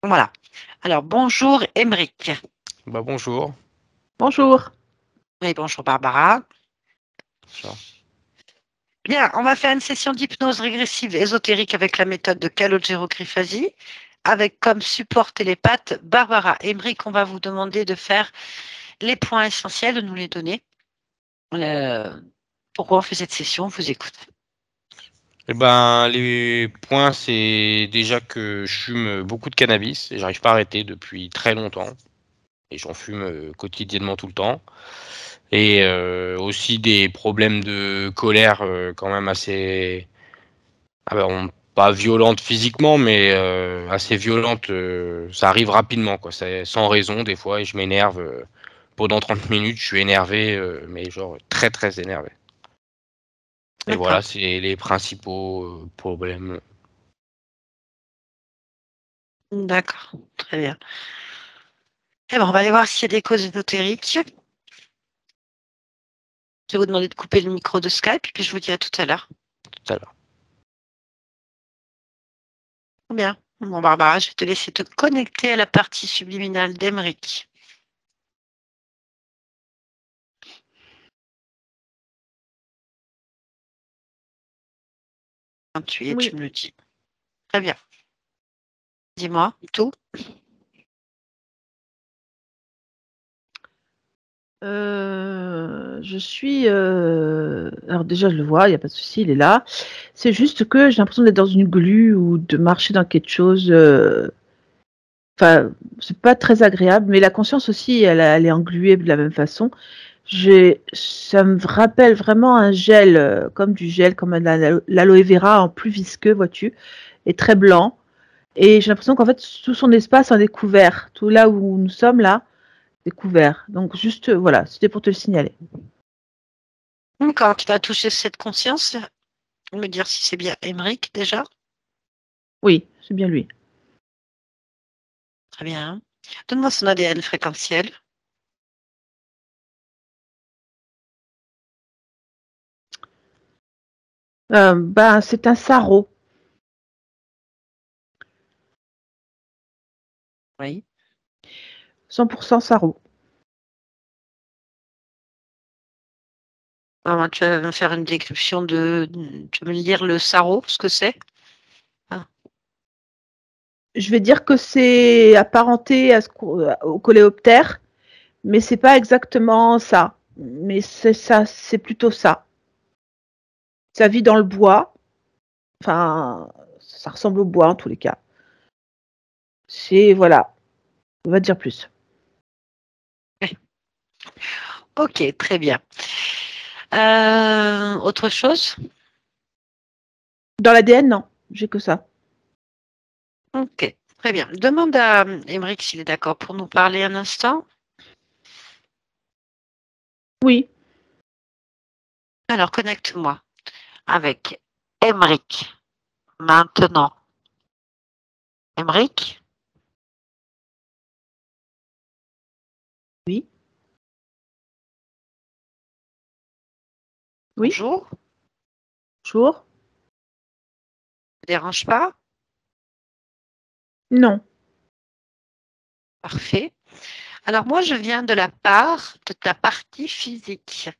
Voilà. Alors, bonjour Émeric. Bonjour. Bonjour. Oui, bonjour Barbara. Bonjour. Bien, on va faire une session d'hypnose régressive ésotérique avec la méthode de Calogero Grifasi, avec comme support télépathe Barbara. Émeric, on va vous demander de faire les points essentiels, de nous les donner. Pourquoi on fait cette session? On vous écoute. Les points, c'est déjà que je fume beaucoup de cannabis et j'arrive pas à arrêter depuis très longtemps. Et j'en fume quotidiennement tout le temps. Et aussi des problèmes de colère quand même assez... pas violentes physiquement, mais assez violentes. Ça arrive rapidement, quoi. C'est sans raison des fois et je m'énerve. Pendant 30 minutes, je suis énervé, mais genre très très énervé. Et voilà, c'est les principaux problèmes. D'accord, très bien. Eh ben, on va aller voir s'il y a des causes ésotériques. Je vais vous demander de couper le micro de Skype, puis je vous dirai tout à l'heure. Tout à l'heure. Bien. Bon, Barbara, je vais te laisser te connecter à la partie subliminale d'Émeric. Quand tu es, Oui. tu me le dis. Très bien. Dis-moi tout. Je suis. Alors déjà, je le vois, il n'y a pas de souci, il est là. C'est juste que j'ai l'impression d'être dans une glu ou de marcher dans quelque chose. Enfin, c'est pas très agréable, mais la conscience aussi, elle est engluée de la même façon. Ça me rappelle vraiment un gel, comme du gel, comme l'aloe vera en plus visqueux, vois-tu, et très blanc. Et j'ai l'impression qu'en fait, tout son espace en est couvert. Tout là où nous sommes, là, est couvert. Donc, juste, voilà, c'était pour te le signaler. Quand tu vas toucher cette conscience, me dire si c'est bien Émeric déjà. Oui, c'est bien lui. Très bien. Donne-moi son ADN fréquentiel. C'est un sarrau. Oui. 100% sarrau. Alors, tu vas me faire une description de. Tu veux me dire le sarrau, ce que c'est? Je vais dire que c'est apparenté au coléoptère, mais c'est pas exactement ça. Mais c'est ça, c'est plutôt ça. Ça vit dans le bois. Enfin, ça ressemble au bois en tous les cas. Voilà. On va dire plus. Ok, très bien. Autre chose? Dans l'ADN, non. J'ai que ça. Ok, très bien. Demande à Émeric s'il est d'accord pour nous parler un instant. Oui. Alors, connecte-moi avec Émeric maintenant. Émeric? Oui. Oui. Bonjour. Bonjour. Ça ne dérange pas? Non. Parfait. Alors, moi, je viens de la part de ta partie physique.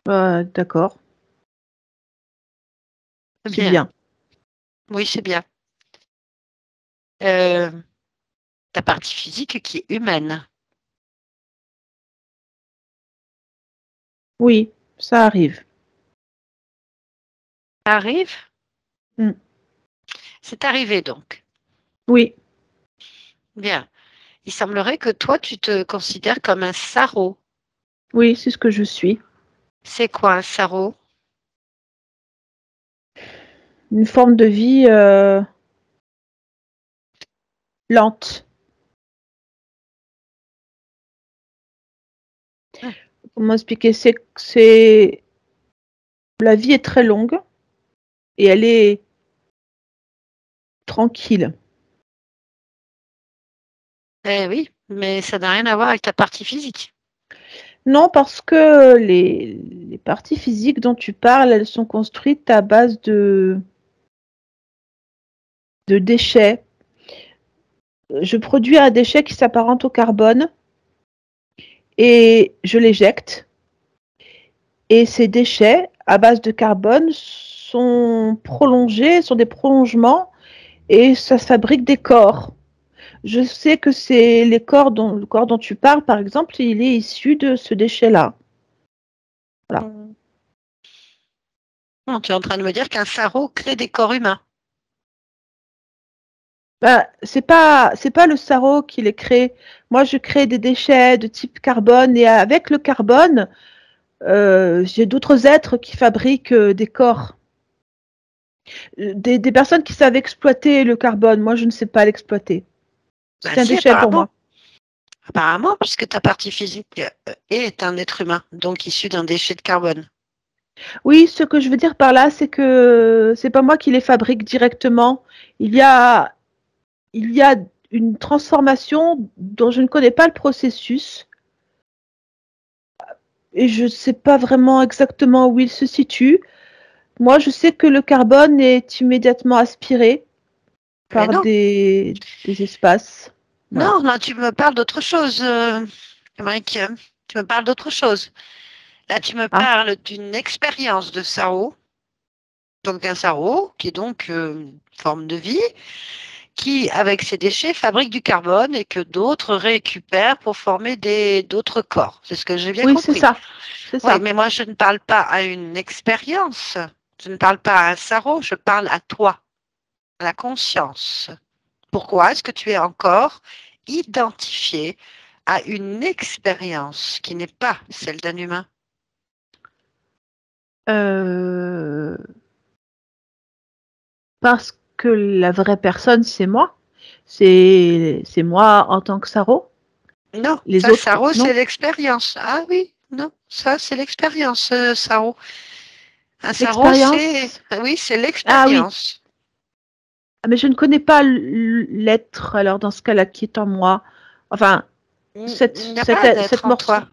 D'accord. C'est Bien. bien. Oui, c'est bien. Ta partie physique qui est humaine. Oui, ça arrive. Ça arrive? Mm. C'est arrivé donc. Oui. Bien. Il semblerait que toi, tu te considères comme un sarrau. Oui, c'est ce que je suis. C'est quoi un sarrau? Une forme de vie lente. Ah. Comment expliquer? La vie est très longue et elle est tranquille. Eh oui, mais ça n'a rien à voir avec ta partie physique. Non, parce que les parties physiques dont tu parles, elles sont construites à base de déchets. Je produis un déchet qui s'apparente au carbone et je l'éjecte. Et ces déchets à base de carbone sont prolongés, sont des prolongements et ça fabrique des corps. Je sais que c'est le corps dont tu parles, par exemple, il est issu de ce déchet-là. Voilà. Non, tu es en train de me dire qu'un sarreau crée des corps humains. Bah, c'est pas le sarreau qui les crée. Moi, je crée des déchets de type carbone et avec le carbone, j'ai d'autres êtres qui fabriquent des corps. Des personnes qui savent exploiter le carbone. Moi, je ne sais pas l'exploiter. Ben C'est un si, déchet pour moi. Apparemment, puisque ta partie physique est un être humain, donc issu d'un déchet de carbone. Oui, ce que je veux dire par là, c'est que c'est pas moi qui les fabrique directement. Il y a, il y a une transformation dont je ne connais pas le processus et je ne sais pas vraiment exactement où il se situe. Moi, je sais que le carbone est immédiatement aspiré Mais par non, des espaces. Voilà. non, là, tu me parles d'autre chose, Émeric. Tu me parles d'autre chose. Là, tu me Ah, parles d'une expérience de sarreau, donc un sarreau qui est donc une forme de vie, qui, avec ses déchets, fabrique du carbone et que d'autres récupèrent pour former d'autres corps. C'est ce que j'ai bien oui, c'est compris. ça. C'est Oui, ça. mais moi, je ne parle pas à une expérience. Je ne parle pas à un sarreau, je parle à toi, à la conscience. Pourquoi est-ce que tu es encore identifié à une expérience qui n'est pas celle d'un humain? Euh, Parce que la vraie personne, c'est moi. C'est moi en tant que Saro. Non, Les ça, autres, Saro, non. c'est l'expérience. Ah oui, non, ça, c'est l'expérience, Saro. Un Saro, c'est, L'expérience. oui, c'est Ah oui. l'expérience. Ah, mais je ne connais pas l'être, alors dans ce cas-là, qui est en moi. Enfin, Il n'y a pas d'être cette en morceau. toi.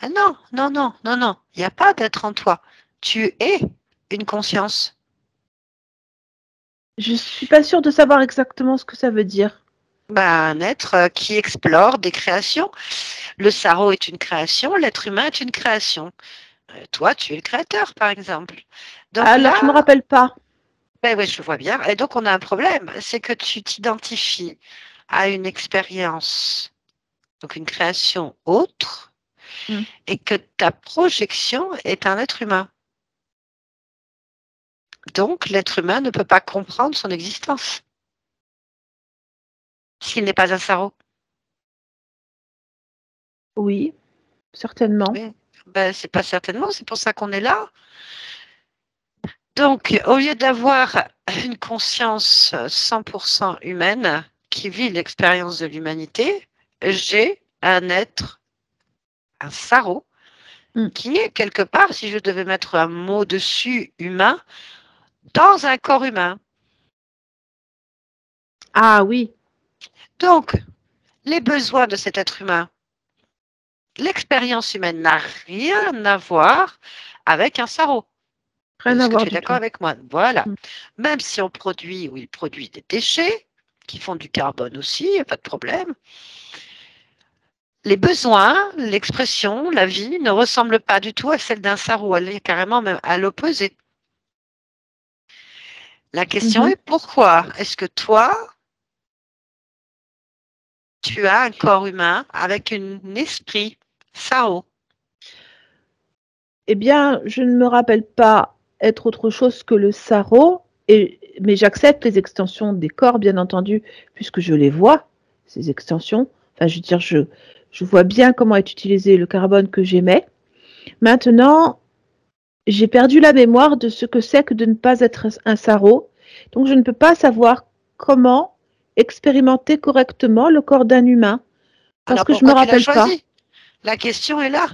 Ah non, non, non, non, non. Il n'y a pas d'être en toi. Tu es une conscience. Je suis pas sûre de savoir exactement ce que ça veut dire. Ben, un être qui explore des créations. Le sarreau est une création, l'être humain est une création. Toi, tu es le créateur, par exemple. Donc Alors, je me là, rappelle pas. ben oui, je vois bien. Et donc, on a un problème, c'est que tu t'identifies à une expérience, donc une création autre, Hmm. et que ta projection est un être humain. Donc, l'être humain ne peut pas comprendre son existence s'il n'est pas un sarreau. Oui, certainement. Oui. Ben, c'est pas certainement, c'est pour ça qu'on est là. Donc, au lieu d'avoir une conscience 100% humaine qui vit l'expérience de l'humanité, j'ai un être, un sarreau, Hmm. qui est quelque part, si je devais mettre un mot dessus, humain, dans un corps humain. Ah oui, Donc, les besoins de cet être humain, l'expérience humaine n'a rien à voir avec un sarreau. rien à Est-ce que voir tu es du d'accord tout. avec moi? Voilà. Hmm. Même si on produit ou il produit des déchets qui font du carbone aussi, il n'y a pas de problème. Les besoins, l'expression, la vie ne ressemblent pas du tout à celle d'un sarreau. Elle est carrément même à l'opposé. La question Mhm. est pourquoi est-ce que toi, tu as un corps humain avec un esprit sarreau? Eh bien, je ne me rappelle pas être autre chose que le sarreau, mais j'accepte les extensions des corps, bien entendu, puisque je les vois, ces extensions. Enfin, je veux dire, je vois bien comment est utilisé le carbone que j'émets. Maintenant, j'ai perdu la mémoire de ce que c'est que de ne pas être un sarreau, donc je ne peux pas savoir comment expérimenter correctement le corps d'un humain, parce Alors que je ne me pourquoi tu l'as rappelle pas. choisi? La question est là.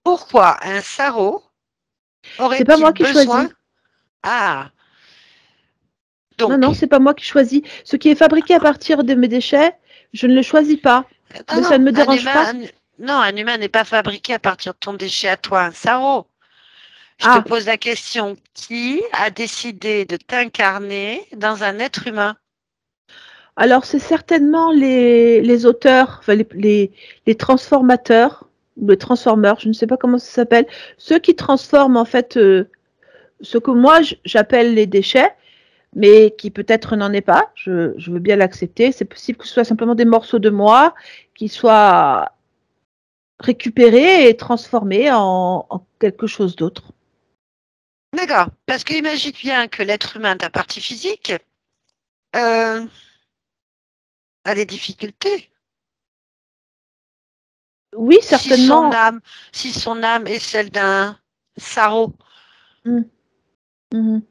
Pourquoi un sarreau C'est pas aurait-il moi qui besoin? choisis. Ah, Non, non, donc, c'est pas moi qui choisis. Ce qui est fabriqué à partir de mes déchets, je ne le choisis pas. non, Mais ça non, ne me un dérange pas. humain, Non, un humain n'est pas fabriqué à partir de ton déchet à toi, un sarreau. Je te Ah, pose la question, qui a décidé de t'incarner dans un être humain? alors c'est certainement les auteurs, enfin, les transformateurs, ou les transformeurs, je ne sais pas comment ça s'appelle, ceux qui transforment en fait ce que moi j'appelle les déchets, mais qui peut-être n'en est pas, je veux bien l'accepter. C'est possible que ce soit simplement des morceaux de moi qui soient récupérés et transformés en quelque chose d'autre. D'accord, parce que imagine bien que l'être humain, ta partie physique, euh, a des difficultés. Oui, Si son certainement. âme, si son âme est celle d'un sarreau, Mm, mhm.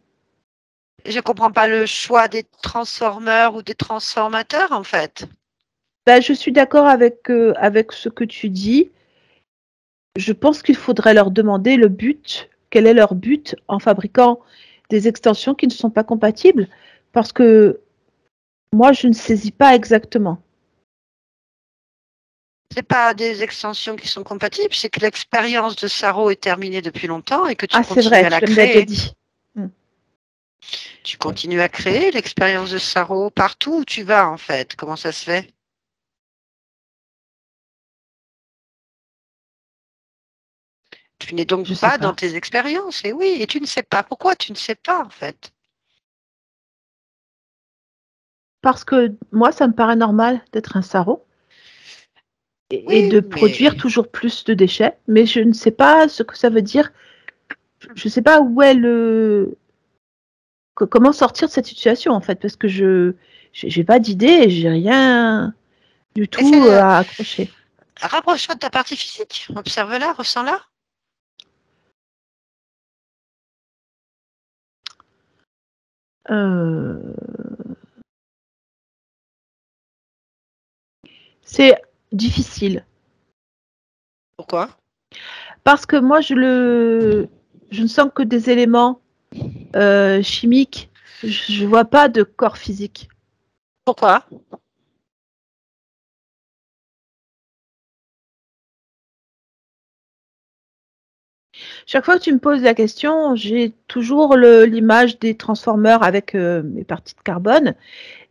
je ne comprends pas le choix des transformeurs ou des transformateurs, en fait. Ben, je suis d'accord avec ce que tu dis. Je pense qu'il faudrait leur demander le but, quel est leur but en fabriquant des extensions qui ne sont pas compatibles, parce que moi, je ne saisis pas exactement. C'est pas des extensions qui sont compatibles, c'est que l'expérience de sarreau est terminée depuis longtemps et que tu Ah, c'est continues vrai, à la tu me l'as déjà créer. dit. Mm. Tu continues à créer l'expérience de sarreau partout où tu vas, en fait. Comment ça se fait? Tu n'es donc Je sais pas dans pas. tes expériences, et oui, et tu ne sais pas. Pourquoi tu ne sais pas, en fait? Parce que moi, ça me paraît normal d'être un sarreau et Oui, de produire mais toujours plus de déchets, mais je ne sais pas ce que ça veut dire. Je ne sais pas où est comment sortir de cette situation en fait, parce que je j'ai pas d'idée et j'ai rien du tout essaie à accrocher. rapproche-toi de ta partie physique. Observe-la, ressens-la. Euh, c'est difficile Pourquoi? parce que moi je ne sens que des éléments chimiques. Je vois pas de corps physique. Pourquoi? Chaque fois que tu me poses la question, j'ai toujours l'image des transformeurs avec mes parties de carbone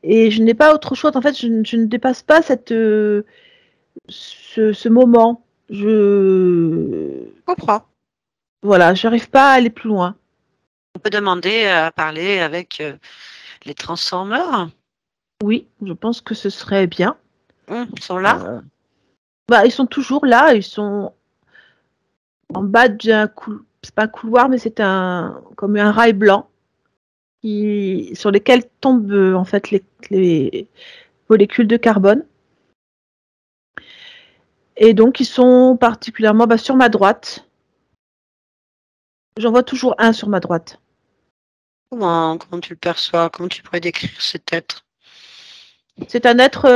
et je n'ai pas autre chose. En fait, je ne dépasse pas ce moment. Je comprends. Voilà, j'arrive pas à aller plus loin. On peut demander à parler avec les transformeurs. Oui, je pense que ce serait bien. Ils sont là. Euh, Bah, ils sont toujours là, ils sont en bas d'un c'est pas un couloir, mais c'est comme un rail blanc sur lesquels tombent en fait les molécules de carbone. Et donc, ils sont particulièrement sur ma droite. J'en vois toujours un sur ma droite. Comment tu le perçois? Comment tu pourrais décrire cet être? C'est un être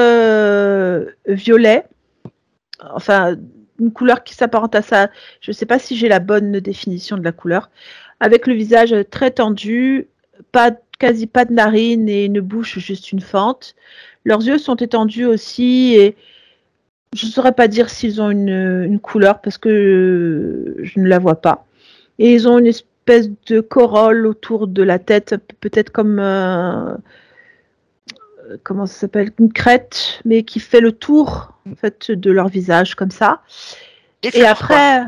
violet, enfin, une couleur qui s'apparente à ça. Je ne sais pas si j'ai la bonne définition de la couleur. Avec le visage très tendu, quasi pas de narines et une bouche juste une fente. Leurs yeux sont étendus aussi et je ne saurais pas dire s'ils ont une couleur parce que je ne la vois pas. Et ils ont une espèce de corolle autour de la tête, peut-être comme comment ça s'appelle, une crête, mais qui fait le tour en fait de leur visage comme ça. Des Et fleurs, quoi. après,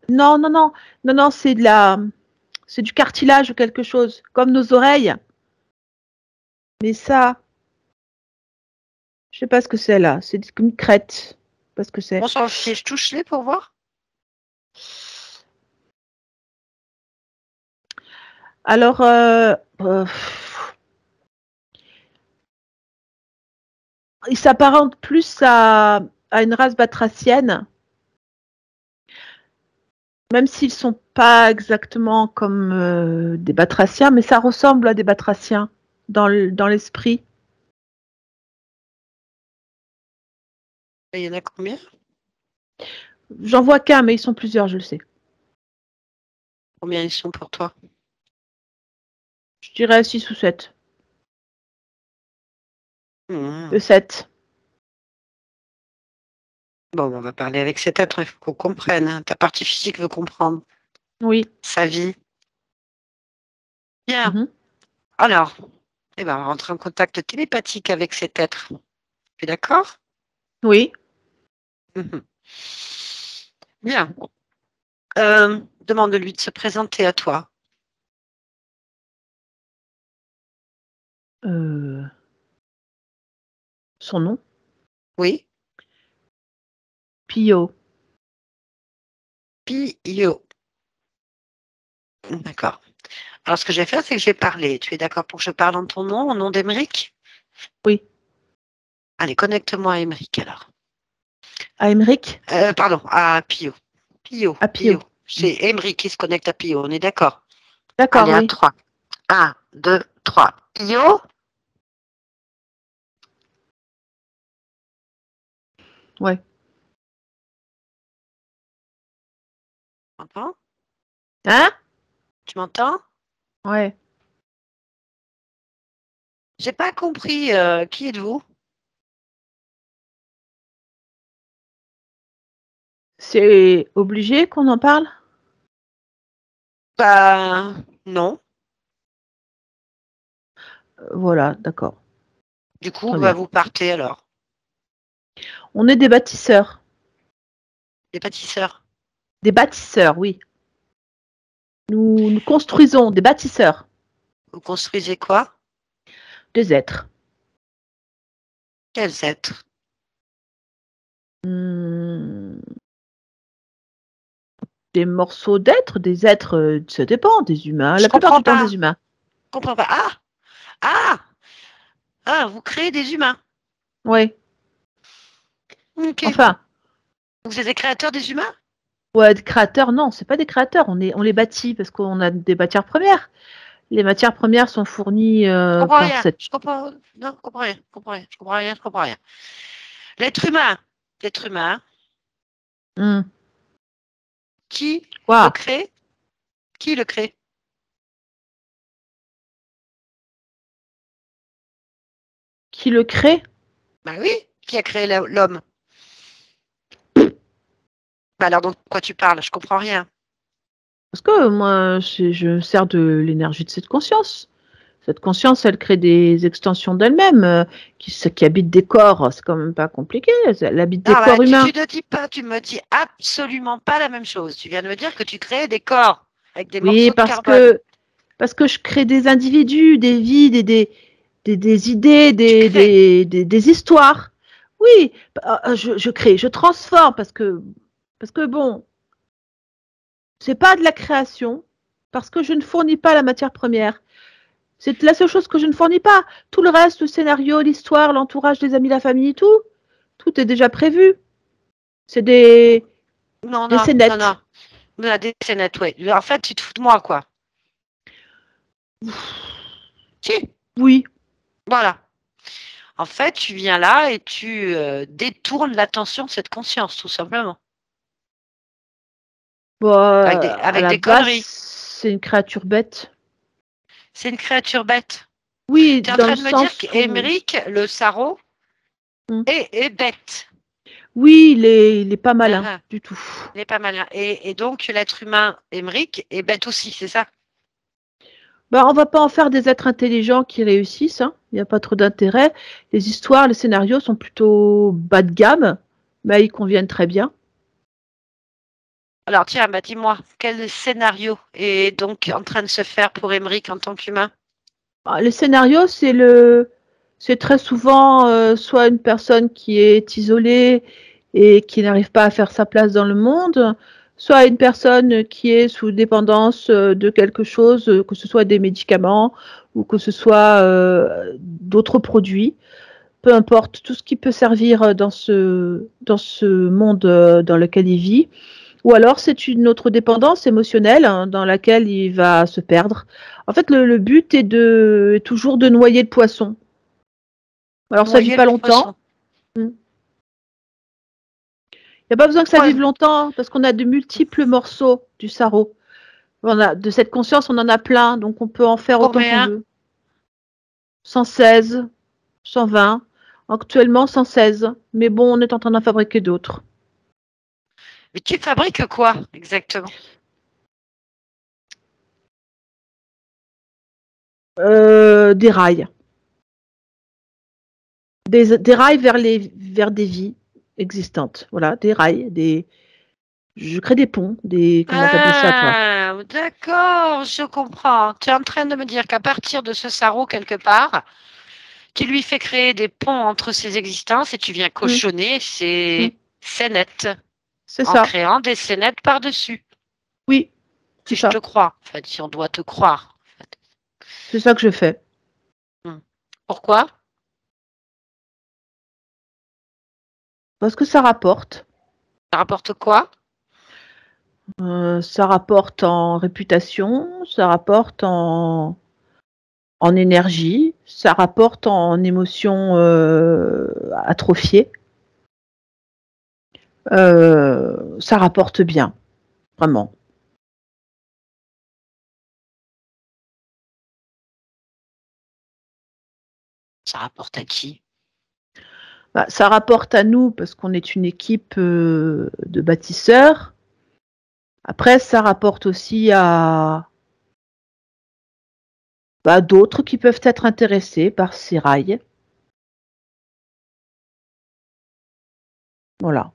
non, non, non, non, non, c'est du cartilage ou quelque chose, comme nos oreilles. Mais ça, je sais pas ce que c'est là. C'est une crête. Je sais pas ce que c'est. On s'en fiche. Touche-les pour voir. Alors, il s'apparente plus à une race batracienne, même s'ils sont pas exactement comme des batraciens, mais ça ressemble à des batraciens dans l'esprit. Il y en a combien? J'en vois qu'un, mais ils sont plusieurs, je le sais. Combien ils sont pour toi? Je dirais 6 ou 7. Mmh. 7. Bon, on va parler avec cet être, il faut qu'on comprenne. Hein. Ta partie physique veut comprendre Oui. sa vie. Bien. Mhm. Alors, on va rentrer en contact télépathique avec cet être. Tu es d'accord? Oui. Mhm. Bien. Demande-lui de se présenter à toi. Son nom? Oui. Pio. Pio. D'accord. Alors, ce que je vais faire, c'est que je vais parler. Tu es d'accord pour que je parle en ton nom, au nom d'Émeric? Oui. Allez, connecte-moi à Émeric alors. À Emmerich? Pardon, à Pio. Pio, À Pio. Pio. C'est Émeric qui se connecte à Pio, on est d'accord? D'accord, Allez, à oui. 3. 1, 2, 3. Pio? Ouais. Tu m'entends? Hein? Tu m'entends? Ouais. J'ai pas compris. Qui êtes-vous? C'est obligé qu'on en parle? Bah, non. Voilà, d'accord. Du coup, Très bah, bien. vous partez alors. On est des bâtisseurs. Les pâtisseurs. Des bâtisseurs, oui. Nous construisons des bâtisseurs. Vous construisez quoi? Des êtres. Quels êtres? Hmm, des morceaux d'êtres, des êtres, ça dépend, des humains. Je La plupart comprends du temps, pas. des humains. Je comprends pas. Ah! Ah! Ah, vous créez des humains. Oui. Ok. Enfin, Vous êtes des créateurs des humains? ouais, des créateurs, non, c'est pas des créateurs. On les bâtit parce qu'on a des matières premières. Les matières premières sont fournies Je comprends par rien. cette. Je comprends. Non, je comprends rien. Je comprends rien. Je comprends rien. Je comprends rien. L'être humain. L'être humain. Hmm. Qui le Quoi? crée? Qui le crée? Qui le crée? Ben oui. Qui a créé l'homme? Bah alors, donc, de quoi tu parles? Je comprends rien. Parce que moi, je me sers de l'énergie de cette conscience. Cette conscience, elle crée des extensions d'elle-même qui habitent des corps. C'est quand même pas compliqué. Elle habite des Ah bah, corps humains. tu ne dis pas, tu me dis absolument pas la même chose. Tu viens de me dire que tu crées des corps avec des Oui, morceaux de carbone. parce que je crée des individus, des vies, des idées, Tu crées. des histoires. Oui, je crée, je transforme parce que bon, c'est pas de la création parce que je ne fournis pas la matière première. C'est la seule chose que je ne fournis pas. Tout le reste, le scénario, l'histoire, l'entourage, les amis, la famille, tout est déjà prévu. C'est Non, des non, non, non. scénettes. Non, des scénettes, ouais. En fait, tu te fous de moi, quoi. Si, Oui. voilà. En fait, tu viens là et tu détournes l'attention de cette conscience, tout simplement. Bon, à Avec la des base, conneries. c'est une créature bête. C'est une créature bête. Oui, Tu es en dans le train de me dire sens où. qu'Émeric, le sarreau, Hmm. est bête. Oui, il est pas Ah, malin ah, du tout. il est pas malin. Et donc, l'être humain, Émeric, est bête aussi, c'est ça? Bah, on va pas en faire des êtres intelligents qui réussissent, hein. Il n'y a pas trop d'intérêt. Les histoires, les scénarios sont plutôt bas de gamme, mais ils conviennent très bien. Alors, tiens, bah, dis-moi, quel scénario est donc en train de se faire pour Émeric en tant qu'humain? Ah, les scénarios, c'est très souvent soit une personne qui est isolée et qui n'arrive pas à faire sa place dans le monde, soit une personne qui est sous dépendance de quelque chose, que ce soit des médicaments ou que ce soit d'autres produits. Peu importe, tout ce qui peut servir dans ce monde dans lequel il vit. Ou alors c'est une autre dépendance émotionnelle hein, dans laquelle il va se perdre. En fait, le but est toujours de noyer le poisson. Alors ça vit Noyer le pas longtemps. poisson. Il n'y a pas besoin que ça Pourquoi? vive longtemps parce qu'on a de multiples morceaux du sarreau. De cette conscience, on en a plein, donc on peut en faire autant qu'on Combien? veut. 116, 120, actuellement 116. Mais bon, on est en train d'en fabriquer d'autres. Mais tu fabriques quoi exactement? Des rails. Des rails vers des vies existantes. Voilà, des rails, je crée des ponts, comment t'appelles ça, toi? Ah, d'accord, je comprends. Tu es en train de me dire qu'à partir de ce sarreau quelque part, qui lui fait créer des ponts entre ses existences et tu viens cochonner ses scénettes C'est en ça. créant des scénettes par-dessus. Oui, Si c'est je te ça. crois, en fait, si on doit te croire. En fait. C'est ça que je fais. Pourquoi? Parce que ça rapporte. Ça rapporte quoi? Ça rapporte en réputation, ça rapporte en énergie, ça rapporte en émotions atrophiées. Ça rapporte bien, vraiment. Ça rapporte à qui? Bah, ça rapporte à nous parce qu'on est une équipe de bâtisseurs. Après, ça rapporte aussi à d'autres qui peuvent être intéressés par ces rails. Voilà.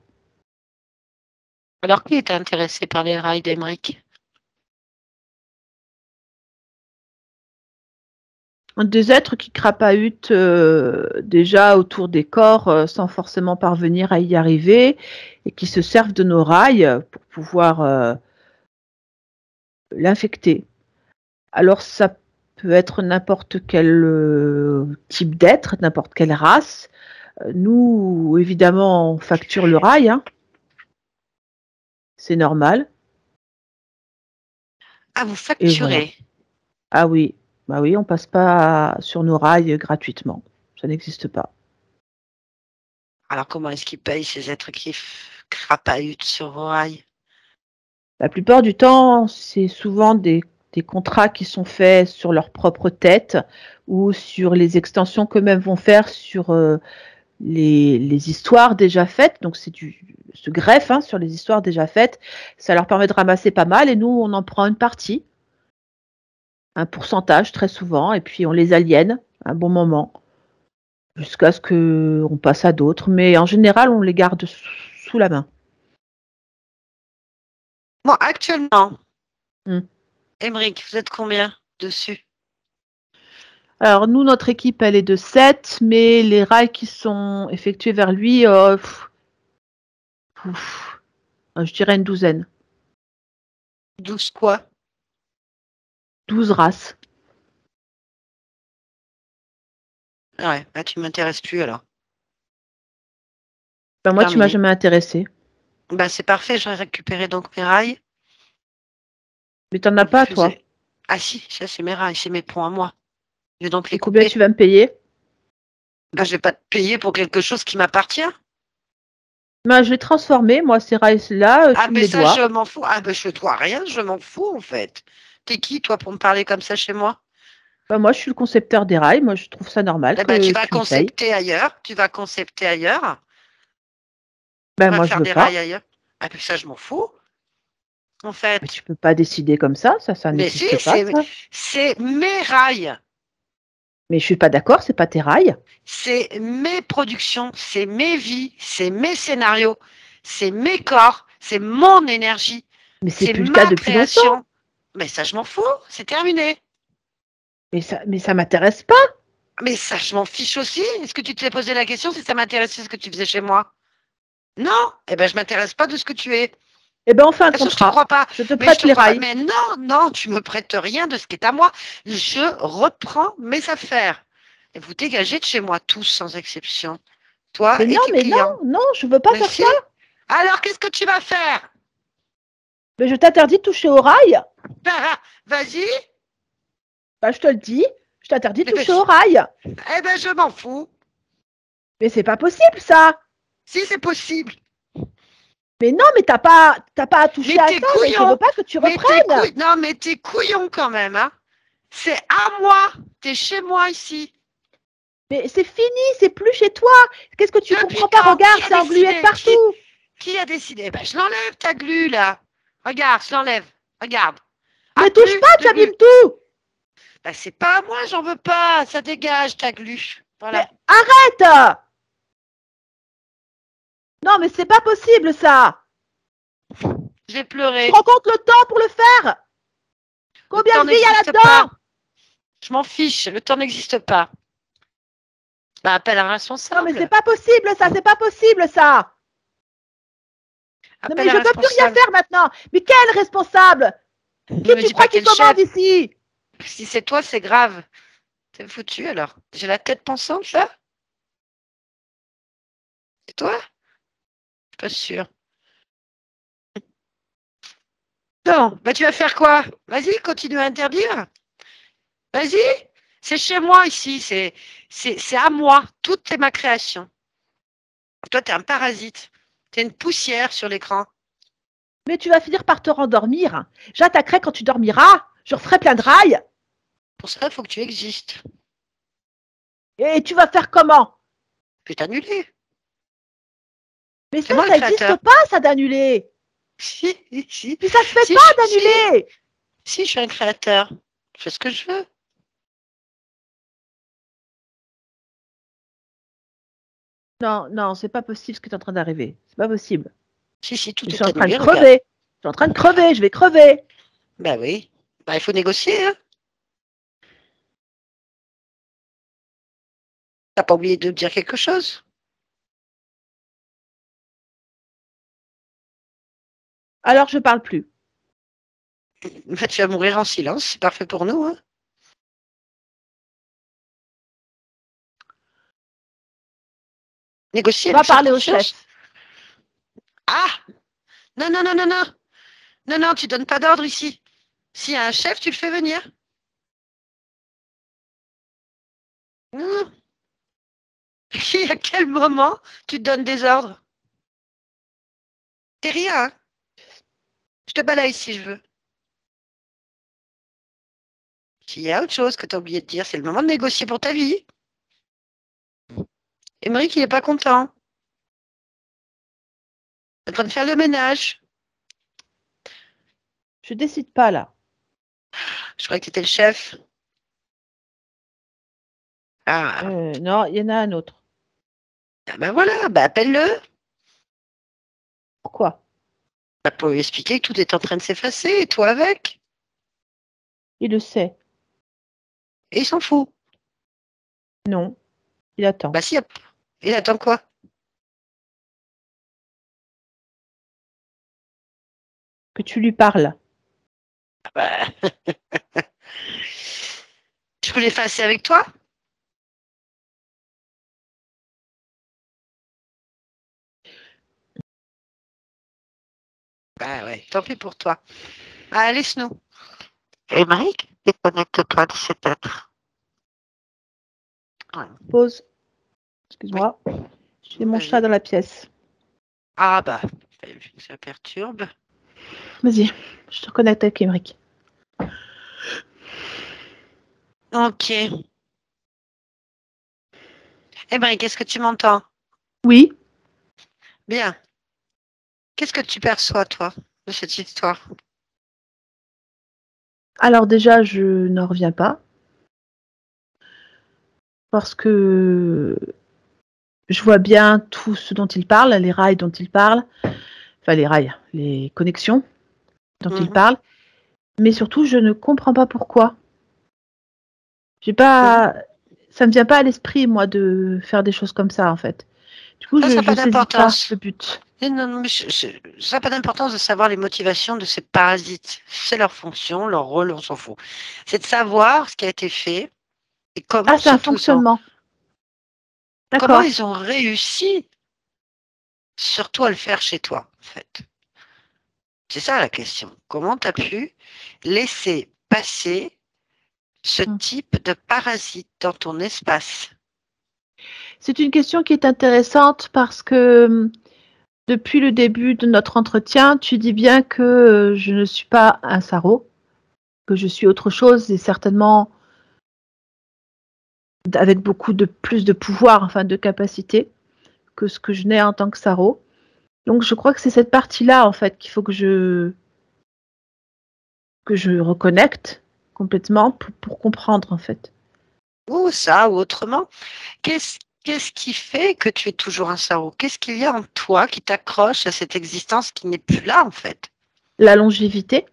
Alors, qui est intéressé par les rails d'Emeric? Des êtres qui crapahutent déjà autour des corps sans forcément parvenir à y arriver et qui se servent de nos rails pour pouvoir l'infecter. Alors ça peut être n'importe quel type d'être, n'importe quelle race. Nous, évidemment, on facture le rail, hein. C'est normal. Ah, vous Et voilà. facturez. Ah oui, bah oui, on passe pas sur nos rails gratuitement. Ça n'existe pas. Alors, comment est-ce qu'ils payent ces êtres qui crapahutent sur vos rails? La plupart du temps, c'est souvent des contrats qui sont faits sur leur propre tête ou sur les extensions qu'eux-mêmes vont faire sur les histoires déjà faites. Donc, se greffe hein, sur les histoires déjà faites. Ça leur permet de ramasser pas mal et nous, on en prend une partie, un pourcentage très souvent, et puis on les aliène un bon moment jusqu'à ce qu'on passe à d'autres. Mais en général, on les garde sous la main. Bon, actuellement, Mm. Emeric, vous êtes combien dessus? Alors nous, notre équipe, elle est de 7, mais les rails qui sont effectués vers lui, je dirais une douzaine. 12 quoi? 12 races. Ah ouais, bah, tu m'intéresses plus alors. Ben, moi, tu m'as Terminé. jamais intéressé. Bah, c'est parfait, j'aurais récupéré donc mes rails. Mais t'en as pas, toi. Ah si, ça c'est mes rails, c'est mes ponts à moi. Je vais donc les Et combien couper. tu vas me payer? Bah, je vais pas te payer pour quelque chose qui m'appartient. Ben, je vais transformer, moi, ces rails-là, Ah, tu me mais les ça, dois. je m'en fous. Ah, ben, je dois rien, je m'en fous, en fait. T'es qui, toi, pour me parler comme ça chez moi? Ben, moi, je suis le concepteur des rails. Moi, je trouve ça normal Eh ben, tu que vas tu me payes. concepter ailleurs. Tu vas concepter ailleurs. Tu Ben, vas moi, je faire veux des rails pas. ailleurs. Ah, ben, ça, je m'en fous, en Mais fait. tu peux pas décider comme ça Mais si, n'existe pas, ça. c'est mes rails. Mais je suis pas d'accord, c'est pas tes rails. C'est mes productions, c'est mes vies, c'est mes scénarios, c'est mes corps, c'est mon énergie, Mais c'est c'est plus le cas ma depuis longtemps. création. Mais ça, je m'en fous, c'est terminé. Mais ça m'intéresse pas. Mais ça, je m'en fiche aussi. Est-ce que tu t'es posé la question si ça m'intéressait ce que tu faisais chez moi? Non. Eh ben, je m'intéresse pas de ce que tu es. Eh ben, on fait un Bien sûr, je te contrat. crois pas. Je te Mais je prête te les crois pas. rails. Mais non, non, tu me prêtes rien de ce qui est à moi. Je reprends mes affaires. Et vous dégagez de chez moi tous, sans exception. Toi et tes Mais non, clients. non, je veux pas Mais faire si. ça. Alors, qu'est-ce que tu vas faire? Mais je t'interdis de toucher aux rails. Vas-y. Bah, je te le dis, je t'interdis de Mais toucher aux rails. eh ben, je m'en fous. Mais c'est pas possible, ça. Si c'est possible. Mais non, mais t'as pas à toucher Mais à t'es ça. Mais je veux couillon. pas que tu Mais t'es reprennes. couillon. Non, mais t'es couillon quand même, hein. C'est à moi. T'es chez moi ici. Mais c'est fini, c'est plus chez toi. Qu'est-ce que tu Depuis comprends pas? quand? Regarde, Qui a c'est englué de décidé? partout. Qui a décidé? Ben, je l'enlève ta glu là. Regarde, je l'enlève. Regarde. Mais Ah, touche plus pas, de tu glu. abîmes tout. Ben, c'est pas à moi, j'en veux pas. Ça dégage ta glu. Voilà. Mais arrête. Non, mais c'est pas possible ça. Je vais Tu pleurer. te rends compte le temps pour le faire? Combien temps de vie il y a n'existe là-dedans? pas. Je m'en fiche. Le temps n'existe pas. Ben, appelle un Non, responsable. mais c'est pas possible ça, c'est pas possible ça. Non, mais Appelle je un peux plus rien responsable. faire maintenant. Mais quel responsable? Ne Qui me tu dis crois pas qui quel commande chef. ici? Si c'est toi, c'est grave. T'es foutu alors. J'ai la tête pensante là. C'est toi? Je suis pas sûre. Non, bah tu vas faire quoi? Vas-y, continue à interdire. Vas-y. C'est chez moi ici. C'est à moi. Tout est ma création. Toi, t'es un parasite. T'es une poussière sur l'écran. Mais tu vas finir par te rendormir. J'attaquerai quand tu dormiras. Je referai plein de rails. Pour ça, il faut que tu existes. Et tu vas faire comment? Je vais t'annuler. Mais C'est moi le ça existe créateur. pas, ça d'annuler. Si, si, Puis ça se fait si, pas si, d'annuler. si, je suis un créateur. Je fais ce que je veux. Non, non, c'est pas possible ce qui est en train d'arriver. C'est pas possible. Si, tout Je suis est en train de annulé, regarde. crever. Je suis en train de crever. Je vais crever. Ben oui. Ben, il faut négocier, hein. T'as pas oublié de me dire quelque chose? Alors je parle plus. Ben, tu vas mourir en silence, c'est parfait pour nous, hein. Négocier, Va lui faire parler au confiance. chef. Ah! Non, non, non, non, non. Non, non, tu donnes pas d'ordre ici. S'il y a un chef, tu le fais venir. Non. À quel moment tu te donnes des ordres? T'es rien, hein. Je te balaye si je veux. S'il y a autre chose que tu as oublié de dire, c'est le moment de négocier pour ta vie. Émeric, il n'est pas content. Il est en train de faire le ménage. Je décide pas là. Je croyais que tu étais le chef. Ah, Non, il y en a un autre. ben voilà, ben appelle-le. Pourquoi? Ben pour lui expliquer que tout est en train de s'effacer, et toi avec. Il le sait. Et il s'en fout. Non, il attend. Bah si, il attend quoi? Que tu lui parles. Bah, je peux l'effacer avec toi? Bah ouais, tant pis pour toi. Ah, laisse-nous. Émeric, déconnecte-toi de cet être. Ouais. Pause. Excuse-moi. J'ai mon Vas-y. chat dans la pièce. Ah bah, ça perturbe. Vas-y, je te connecte avec Émeric. Ok. Émeric, est-ce que tu m'entends? Oui. Bien. Qu'est-ce que tu perçois, toi, de cette histoire? Alors déjà, je n'en reviens pas. Parce que je vois bien tout ce dont il parle, les rails dont il parle. Enfin, les rails, les connexions dont il parle. Mais surtout, je ne comprends pas pourquoi. J'ai pas... Ça me vient pas à l'esprit, moi, de faire des choses comme ça, en fait. Du coup, Ça je n'a pas ne saisis pas d'importance. le but. Non, non, mais ça n'a pas d'importance de savoir les motivations de ces parasites. C'est leur fonction, leur rôle, on s'en fout. C'est de savoir ce qui a été fait et comment Ah, c'est un surtout fonctionnement. comment D'accord. ils ont réussi surtout à le faire chez toi, en fait. C'est ça la question. Comment tu as pu laisser passer ce type de parasite dans ton espace? C'est une question qui est intéressante parce que depuis le début de notre entretien, tu dis bien que je ne suis pas un sarreau, que je suis autre chose et certainement avec beaucoup de plus de pouvoir, enfin de capacité que ce que je n'ai en tant que sarreau. Donc je crois que c'est cette partie-là en fait qu'il faut que je reconnecte complètement pour comprendre en fait. Ou ça, ou autrement. Qu'est-ce qui fait que tu es toujours un sarreau? Qu'est-ce qu'il y a en toi qui t'accroche à cette existence qui n'est plus là, en fait? La longévité,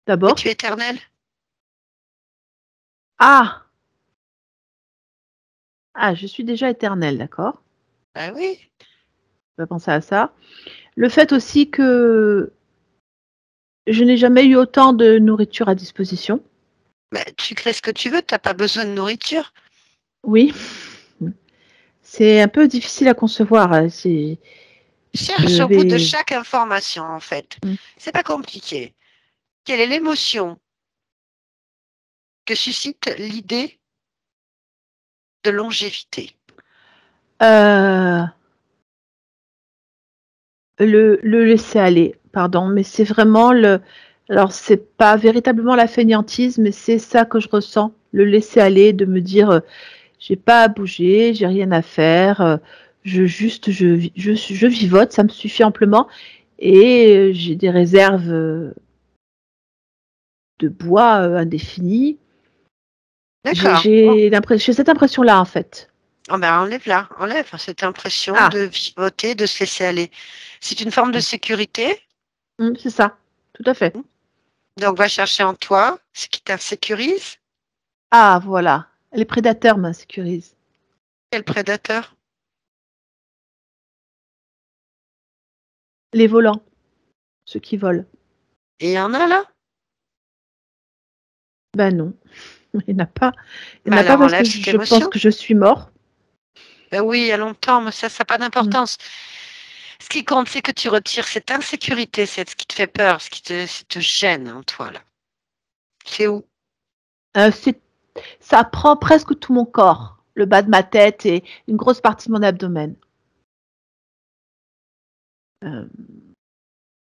d'abord. Es-tu éternel? Ah! Ah, je suis déjà éternelle, d'accord. Ben oui. On va penser à ça. Le fait aussi que je n'ai jamais eu autant de nourriture à disposition. Mais tu crées ce que tu veux, tu n'as pas besoin de nourriture. Oui, c'est un peu difficile à concevoir. Je Cherche au bout de vais. chaque information, en fait. Mm. C'est pas compliqué. Quelle est l'émotion que suscite l'idée de longévité? Euh, le laisser aller, pardon, mais c'est vraiment le. Alors, c'est pas véritablement la fainéantise, mais c'est ça que je ressens, le laisser aller, de me dire, j'ai pas à bouger, j'ai rien à faire, je vivote, ça me suffit amplement, et j'ai des réserves de bois indéfinies. D'accord. J'ai cette impression-là, en fait. Oh ben enlève-la, enlève cette impression Ah, de vivoter, de se laisser aller. C'est une forme de sécurité, c'est ça, tout à fait. donc va chercher en toi ce qui t'insécurise. Ah, voilà, les prédateurs m'insécurisent. Quel prédateur? Les volants, ceux qui volent. Et il y en a là? Ben non, il n'y en a pas. Il n'y Ben en a pas alors parce que enlève cette je pense émotion. que je suis mort. Ben oui, il y a longtemps, mais ça n'a pas Mm. d'importance. Ce qui compte, c'est que tu retires cette insécurité, c'est ce qui te fait peur, ce qui te gêne en toi là. C'est où? Euh, c'est- Ça prend presque tout mon corps, le bas de ma tête et une grosse partie de mon abdomen. Euh,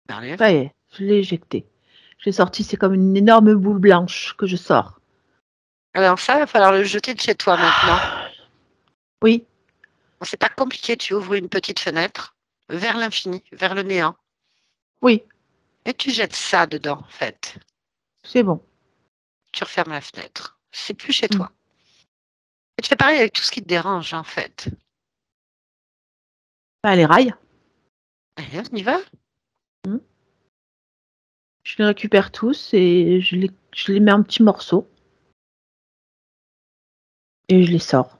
Ben, enlève. Ça y est, je l'ai éjecté. Je l'ai sorti, c'est comme une énorme boule blanche que je sors. Alors ça, il va falloir le jeter de chez toi maintenant. Oui, C'est pas compliqué, tu ouvres une petite fenêtre vers l'infini, vers le néant, oui, et tu jettes ça dedans en fait. c'est bon. Tu refermes la fenêtre. C'est plus chez Mm. toi. Et tu fais pareil avec tout ce qui te dérange en fait. Bah, les rails, Allez, on y va. mm. Je les récupère tous et je les mets en petits morceaux et je les sors.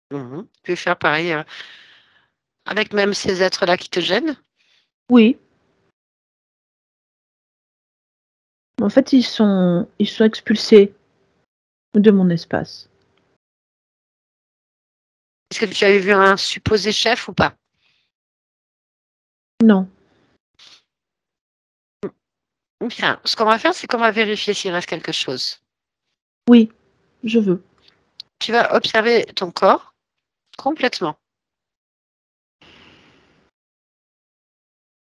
Tu peux faire pareil avec même ces êtres-là qui te gênent. Oui, en fait, ils sont expulsés de mon espace. Est-ce que tu avais vu un supposé chef ou pas? Non, Bien, ce qu'on va faire, c'est qu'on va vérifier s'il reste quelque chose. oui, je veux. Tu vas observer ton corps complètement.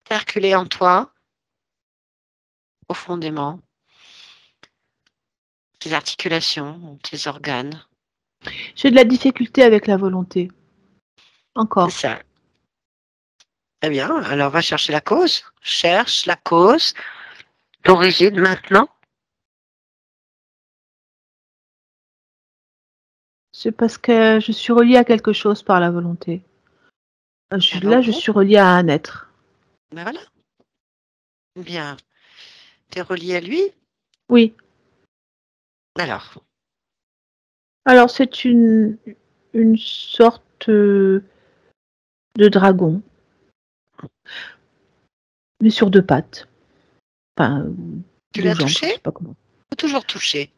Circuler en toi, profondément, tes articulations, tes organes. J'ai de la difficulté avec la volonté. C'est Encore. ça. Très bien. Alors, va chercher la cause. Cherche la cause, l'origine maintenant. C'est parce que je suis reliée à quelque chose par la volonté. Alors, Là, je bon, suis reliée à un être. ben voilà. Bien. Tu es relié à lui. Oui. Alors, Alors, c'est une sorte de dragon, mais sur deux pattes. Enfin, tu deux l'as jambes, je touché? sais pas comment. Faut toujours toucher.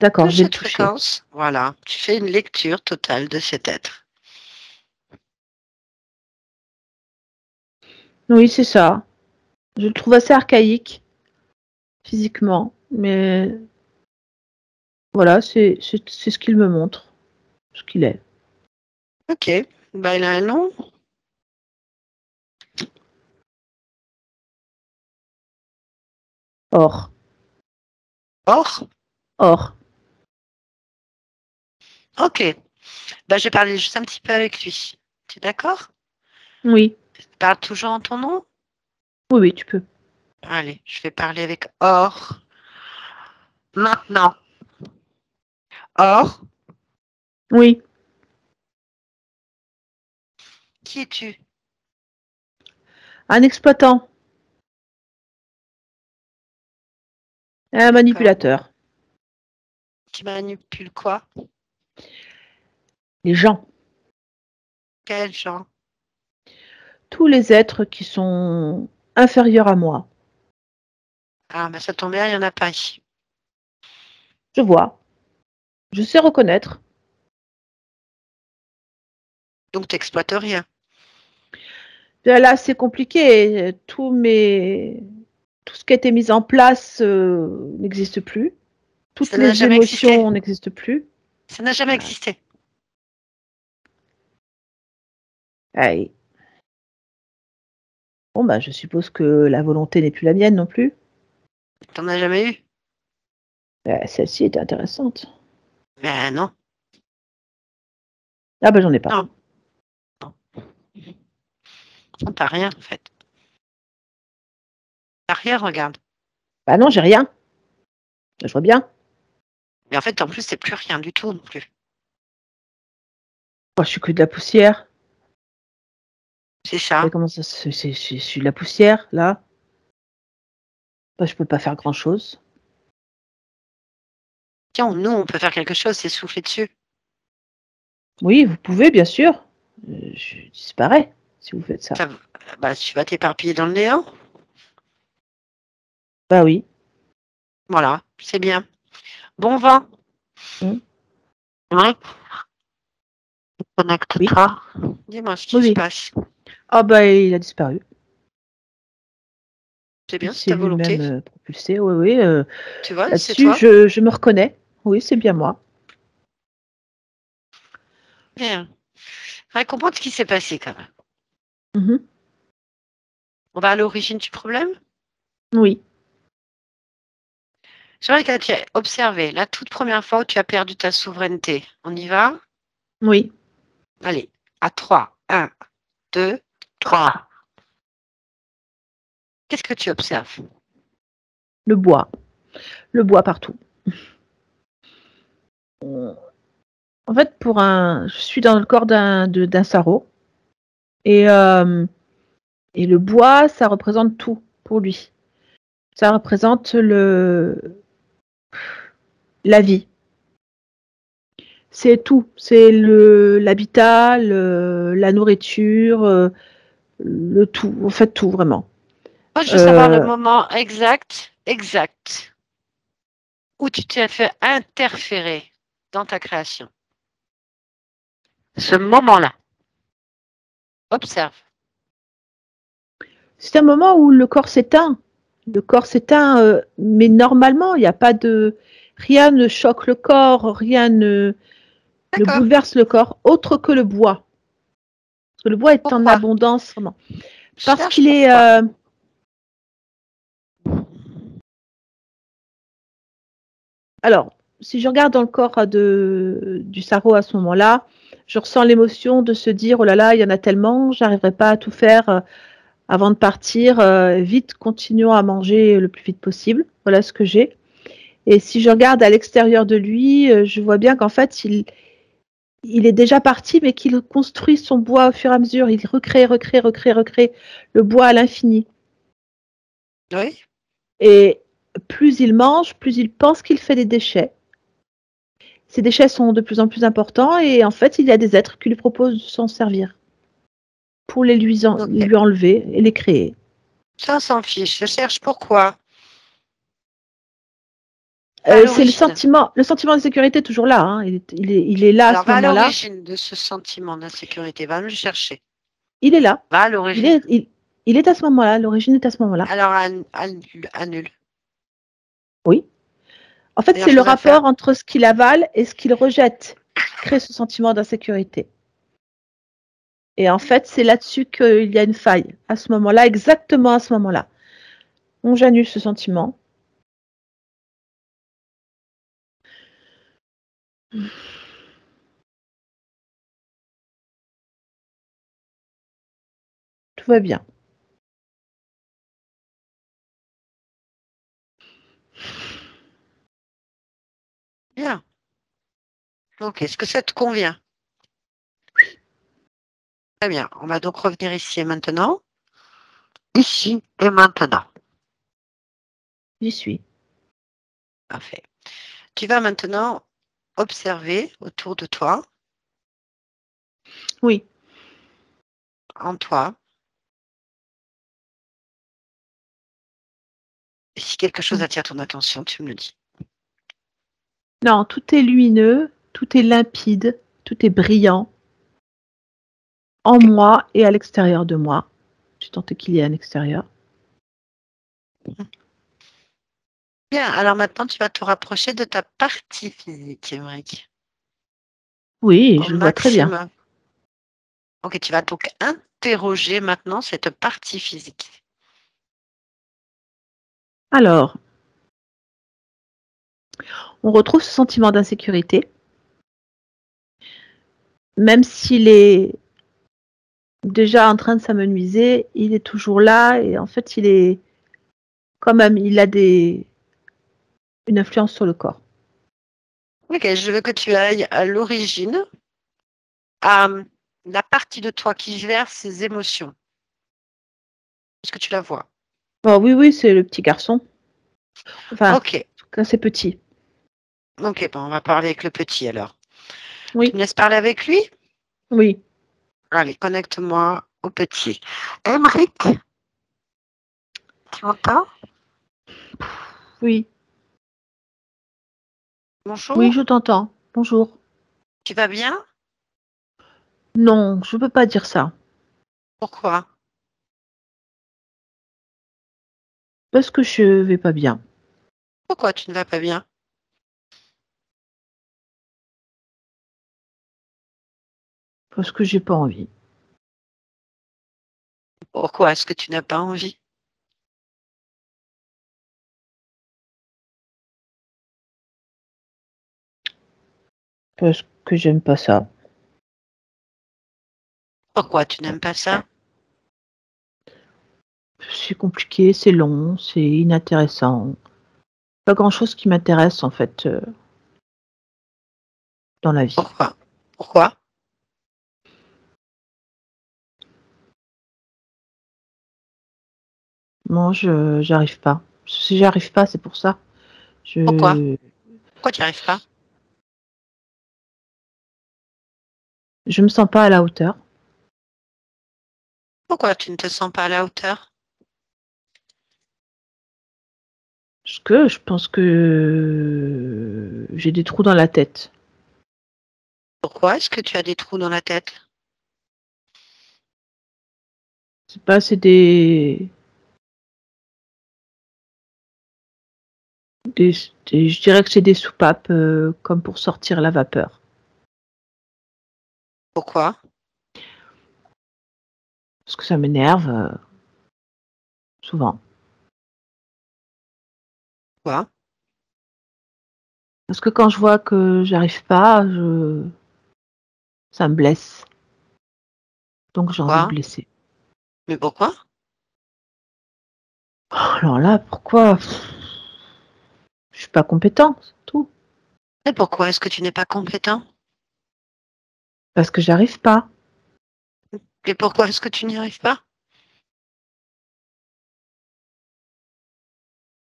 D'accord, je Touche vais le cette toucher. fréquence. Voilà. Tu fais une lecture totale de cet être. Oui, c'est ça. Je le trouve assez archaïque, physiquement, mais voilà, c'est ce qu'il me montre, ce qu'il est. Ok. Ben, il a un nom. Or, Or. or. Ok. Ben, je vais parler juste un petit peu avec lui. Tu es d'accord? Oui, Parle toujours en ton nom? oui, oui, tu peux. Allez, je vais parler avec Or. Maintenant. Or, Oui, qui es-tu? un exploitant, un D'accord. manipulateur. Tu manipules quoi? Les gens, Quel genre? tous les êtres qui sont inférieurs à moi. Ah, ben ça tombe bien, il n'y en a pas ici. Je vois, je sais reconnaître. Donc, tu n'exploites rien. Bien là, c'est compliqué. Tout ce qui a été mis en place n'existe plus. Toutes Ça n'a les jamais existé. émotions n'existent plus. Ça n'a jamais Ah, existé. aïe. Bon, bah, je suppose que la volonté n'est plus la mienne non plus. T'en as jamais eu? Celle-ci était intéressante. Ben non. Ah, bah, j'en ai pas. Non. Non, t'as rien, en fait. T'as rien, regarde. Bah, non, j'ai rien. Je vois bien. Mais en fait, en plus, c'est plus rien du tout non plus. Moi, je suis que de la poussière. C'est Mais ça. comment ça je suis de la poussière, là. Bah, je peux pas faire grand-chose. Tiens, nous, on peut faire quelque chose, c'est souffler dessus. Oui, vous pouvez, bien sûr. Je disparais si vous faites ça. Ça, bah, tu vas t'éparpiller dans le néant. Bah oui. Voilà, c'est bien. Bon vent. Mm. Oui, Oui, connecte-toi. Dis-moi ce oui, qui se oui. passe. Ah bah il a disparu. C'est Il bien, c'est s'est ta volonté. lui-même propulsé. Oui, oui. Tu vois, c'est Là-dessus, toi. je me reconnais. Oui, c'est bien moi. Bien. Comprendre ce qui s'est passé quand même. Mhm. On va à l'origine du problème. Oui, J'aimerais que tu aies observé la toute première fois où tu as perdu ta souveraineté. On y va? oui. Allez, à 3. 1, 2, 3. Qu'est-ce que tu observes? Le bois. Le bois partout. En fait, je suis dans le corps d'un sarreau. Et, euh, et le bois, ça représente tout pour lui. Ça représente la vie. C'est tout. C'est l'habitat, la nourriture, le tout. En fait, tout vraiment. Moi, je veux savoir le Euh, moment exact, où tu t'es fait interférer dans ta création. Ce moment-là. Observe. c'est un moment où le corps s'éteint. Le corps s'éteint, mais normalement, il n'y a pas de. Rien ne choque le corps, rien ne D'accord. bouleverse le corps, autre que le bois. Parce que le bois est en Pourquoi? abondance, vraiment. Parce Cherche qu'il est. pourquoi. Alors, si je regarde dans le corps du sarreau à ce moment-là, je ressens l'émotion de se dire, oh là là, il y en a tellement, j'arriverai pas à tout faire avant de partir. Vite, continuons à manger le plus vite possible. Voilà ce que j'ai. Et si je regarde à l'extérieur de lui, je vois bien qu'en fait, il est déjà parti, mais qu'il construit son bois au fur et à mesure. Il recrée le bois à l'infini. Oui. Et plus il mange, plus il pense qu'il fait des déchets. Ces déchets sont de plus en plus importants et en fait, il y a des êtres qui lui proposent de s'en servir pour Ok. lui enlever et les créer. Ça, on s'en fiche. Je cherche pourquoi. Va à C'est l'origine. le sentiment de sécurité est toujours là. Hein. Il est là à Alors, ce va à moment-là. l'origine de ce sentiment d'insécurité. Va me le chercher. Il est là. Va à Il l'origine. est, il, il est à ce moment-là. L'origine est à ce moment-là. Alors, annule. Oui. En fait, Meilleure c'est le chose à faire. rapport entre ce qu'il avale et ce qu'il rejette qui crée ce sentiment d'insécurité. Et en fait, c'est là-dessus qu'il y a une faille. À ce moment-là, exactement à ce moment-là. Donc, j'annule ce sentiment. tout va bien. Bien. Donc, est-ce que ça te convient? Très bien. On va donc revenir ici et maintenant. Ici et maintenant. J'y suis. Parfait. Tu vas maintenant observer autour de toi, Oui. en toi. Et si quelque chose attire ton attention, tu me le dis. Non, tout est lumineux, tout est limpide, tout est brillant. En moi et à l'extérieur de moi. Je tente qu'il y ait un extérieur. Bien, alors maintenant, tu vas te rapprocher de ta partie physique, Émeric. Oui, Au je le vois très bien. maximum. Ok, tu vas donc interroger maintenant cette partie physique. Alors, on retrouve ce sentiment d'insécurité, même s'il est déjà en train de s'amenuiser, il est toujours là et en fait, il est quand même, il a une influence sur le corps. Ok, je veux que tu ailles à l'origine, à la partie de toi qui gère ses émotions. Est-ce que tu la vois? Oh, oui, oui, c'est le petit garçon. Enfin, Ok, en tout cas, c'est petit. ok, bon, on va parler avec le petit alors. Tu Oui, me laisses parler avec lui? oui, Allez, connecte-moi au petit. Émeric, tu m'entends? oui, oui, Bonjour, je t'entends. Bonjour. tu vas bien? Non, je peux pas dire ça. Pourquoi? Parce que je vais pas bien. Pourquoi tu ne vas pas bien? Parce que j'ai pas envie. Pourquoi est-ce que tu n'as pas envie? Parce que j'aime pas ça. Pourquoi tu n'aimes pas ça? C'est compliqué, c'est long, c'est inintéressant. Pas grand-chose qui m'intéresse en fait dans la vie. Pourquoi? Pourquoi? Non, j'arrive pas. Si j'arrive pas, c'est pour ça. Pourquoi? Je Pourquoi tu n'y arrives pas? je me sens pas à la hauteur. Pourquoi tu ne te sens pas à la hauteur? Parce que je pense que j'ai des trous dans la tête. Pourquoi est-ce que tu as des trous dans la tête? C'est pas, c'est des, je dirais que c'est des soupapes comme pour sortir la vapeur. Pourquoi? Parce que ça m'énerve souvent. Pourquoi? Parce que quand je vois que j'arrive pas, ça me blesse. Donc j'ai envie de Pourquoi? blesser. Mais pourquoi? Alors là, pourquoi? Je suis pas compétente, c'est tout. Et pourquoi est-ce que tu n'es pas compétent? Parce que j'arrive pas. Et pourquoi est-ce que tu n'y arrives pas?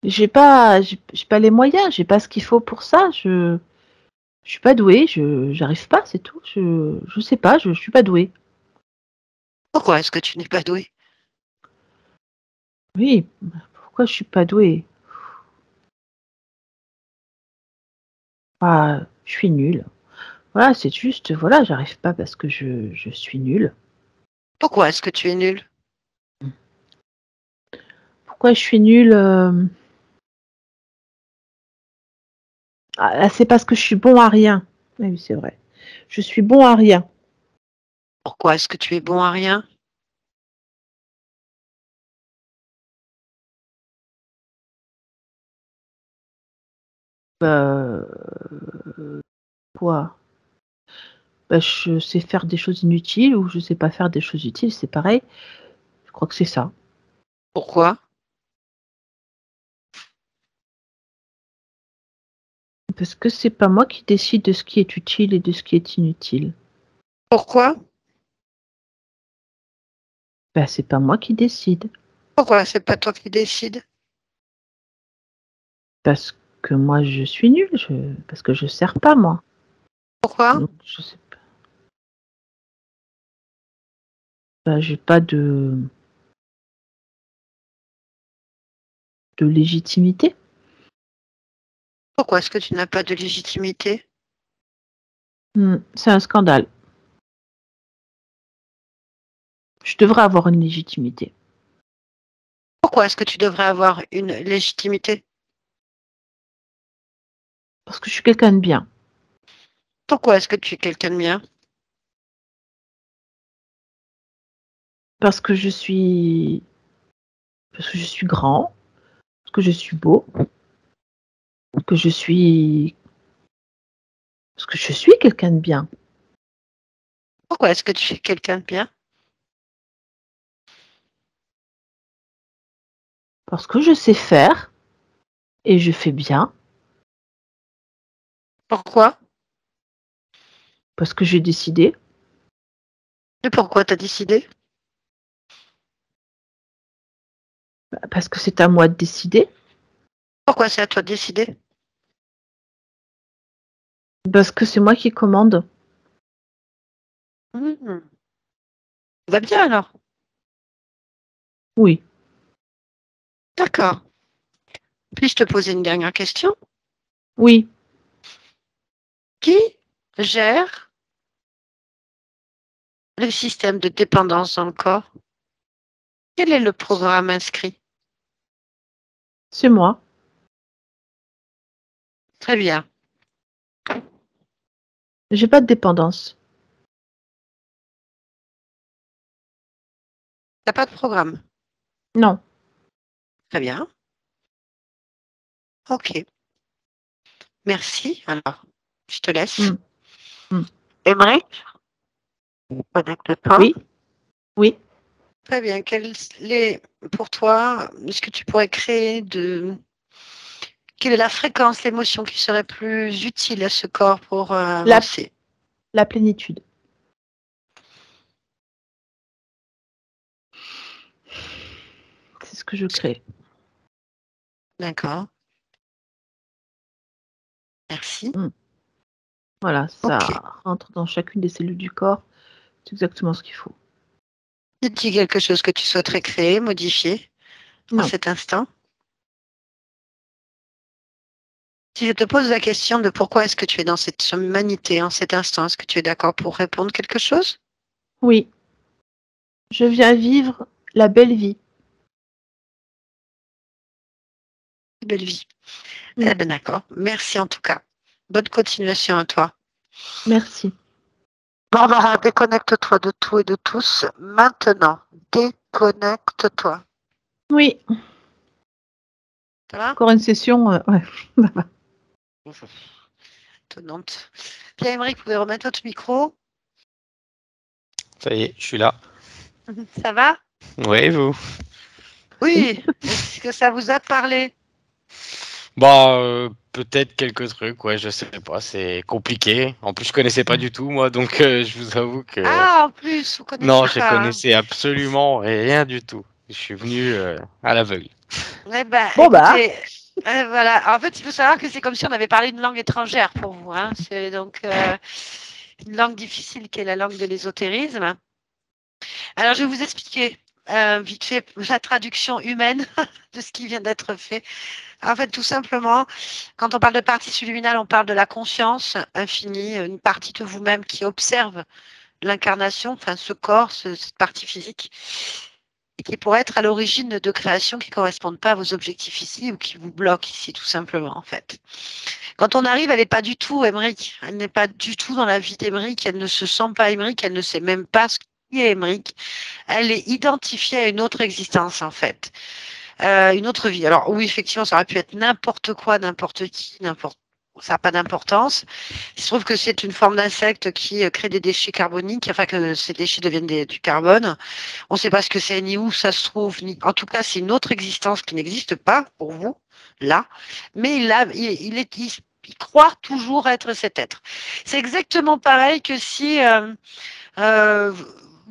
J'ai pas les moyens, j'ai pas ce qu'il faut pour ça. Je suis pas douée, j'arrive pas, c'est tout. Je sais pas, je suis pas douée. Pourquoi est-ce que tu n'es pas doué? Oui, pourquoi je suis pas douée? Ah, je suis nulle. Voilà, c'est juste, voilà, j'arrive pas parce que je suis nulle. Pourquoi est-ce que tu es nul? Pourquoi je suis nulle? Ah, c'est parce que je suis bon à rien. Oui, c'est vrai. Je suis bon à rien. Pourquoi est-ce que tu es bon à rien? Bah, quoi? Bah, je sais faire des choses inutiles ou je sais pas faire des choses utiles, c'est pareil. Je crois que c'est ça. Pourquoi? Parce que c'est pas moi qui décide de ce qui est utile et de ce qui est inutile. Pourquoi? Ben, c'est pas moi qui décide. Pourquoi c'est pas toi qui décides? Parce que moi, je suis nulle. Parce que je sers pas, moi. Pourquoi? Donc, je sais pas. Ben, j'ai pas de légitimité. Pourquoi est-ce que tu n'as pas de légitimité? C'est un scandale. Je devrais avoir une légitimité. Pourquoi est-ce que tu devrais avoir une légitimité? Parce que je suis quelqu'un de bien. Pourquoi est-ce que tu es quelqu'un de bien? Parce que je suis grand. Parce que je suis beau. Que je suis Parce que je suis quelqu'un de bien. Pourquoi est-ce que tu es quelqu'un de bien? Parce que je sais faire et je fais bien. Pourquoi? Parce que j'ai décidé. Et pourquoi tu as décidé? Parce que c'est à moi de décider. Pourquoi c'est à toi de décider? Parce que c'est moi qui commande. Hmm. Va bien alors. Oui. D'accord. Puis-je te poser une dernière question? Oui. Qui gère le système de dépendance dans le corps? Quel est le programme inscrit? C'est moi. Très bien. J'ai pas de dépendance. T'as pas de programme? Non. Très bien. Ok. Merci. Alors, je te laisse. Mm. Mm. Aimerais? Connecte-toi. Oui. Oui. Très bien. Pour toi, est-ce que tu pourrais quelle est la fréquence, l'émotion qui serait plus utile à ce corps pour La, avancer? la plénitude. C'est ce que je crée. D'accord. Merci. Mm. Voilà, ça Ok. rentre dans chacune des cellules du corps. C'est exactement ce qu'il faut. Y a-t-il quelque chose que tu souhaiterais créer, modifier en Non. cet instant? Si je te pose la question de pourquoi est-ce que tu es dans cette humanité en cet instant, est-ce que tu es d'accord pour répondre quelque chose? Oui. Je viens vivre la belle vie. Belle vie. Mm. Eh bien, d'accord. Merci en tout cas. Bonne continuation à toi. Merci. Barbara, déconnecte-toi de tout et de tous maintenant. Déconnecte-toi. Oui. Ça va? Encore une session. Ouais. Ça va. Étonnante. Pierre-Emerick, vous pouvez remettre votre micro. Ça y est, je suis là. Ça va? Ouais, vous? Oui. Oui. Est-ce que ça vous a parlé? Bah, peut-être quelques trucs, ouais, je sais pas, c'est compliqué. En plus, je connaissais pas du tout, moi, donc je vous avoue que Ah, en plus, vous non, connaissiez je pas, hein. connaissais absolument rien du tout. Je suis venu à l'aveugle. Eh ben, Bon bah. écoutez, voilà. En fait, il faut savoir que c'est comme si on avait parlé une langue étrangère pour vous, hein. C'est donc une langue difficile qui est la langue de l'ésotérisme. Alors, je vais vous expliquer vite fait la traduction humaine de ce qui vient d'être fait. En fait, tout simplement, quand on parle de partie subliminale, on parle de la conscience infinie, une partie de vous-même qui observe l'incarnation, enfin ce corps, cette partie physique, et qui pourrait être à l'origine de créations qui ne correspondent pas à vos objectifs ici ou qui vous bloquent ici, tout simplement, en fait. Quand on arrive, elle n'est pas du tout Émeric. Elle n'est pas du tout dans la vie d'Émeric. Elle ne se sent pas Émeric. Elle ne sait même pas ce qui est Émeric. Elle est identifiée à une autre existence, en fait. Une autre vie. Alors oui, effectivement, ça aurait pu être n'importe quoi, n'importe qui, n'importe. ça n'a pas d'importance. Il se trouve que c'est une forme d'insecte qui crée des déchets carboniques, enfin que ces déchets deviennent du carbone. On ne sait pas ce que c'est, ni où ça se trouve, ni... En tout cas, c'est une autre existence qui n'existe pas pour vous, là. Mais il croit toujours être cet être. C'est exactement pareil que si euh,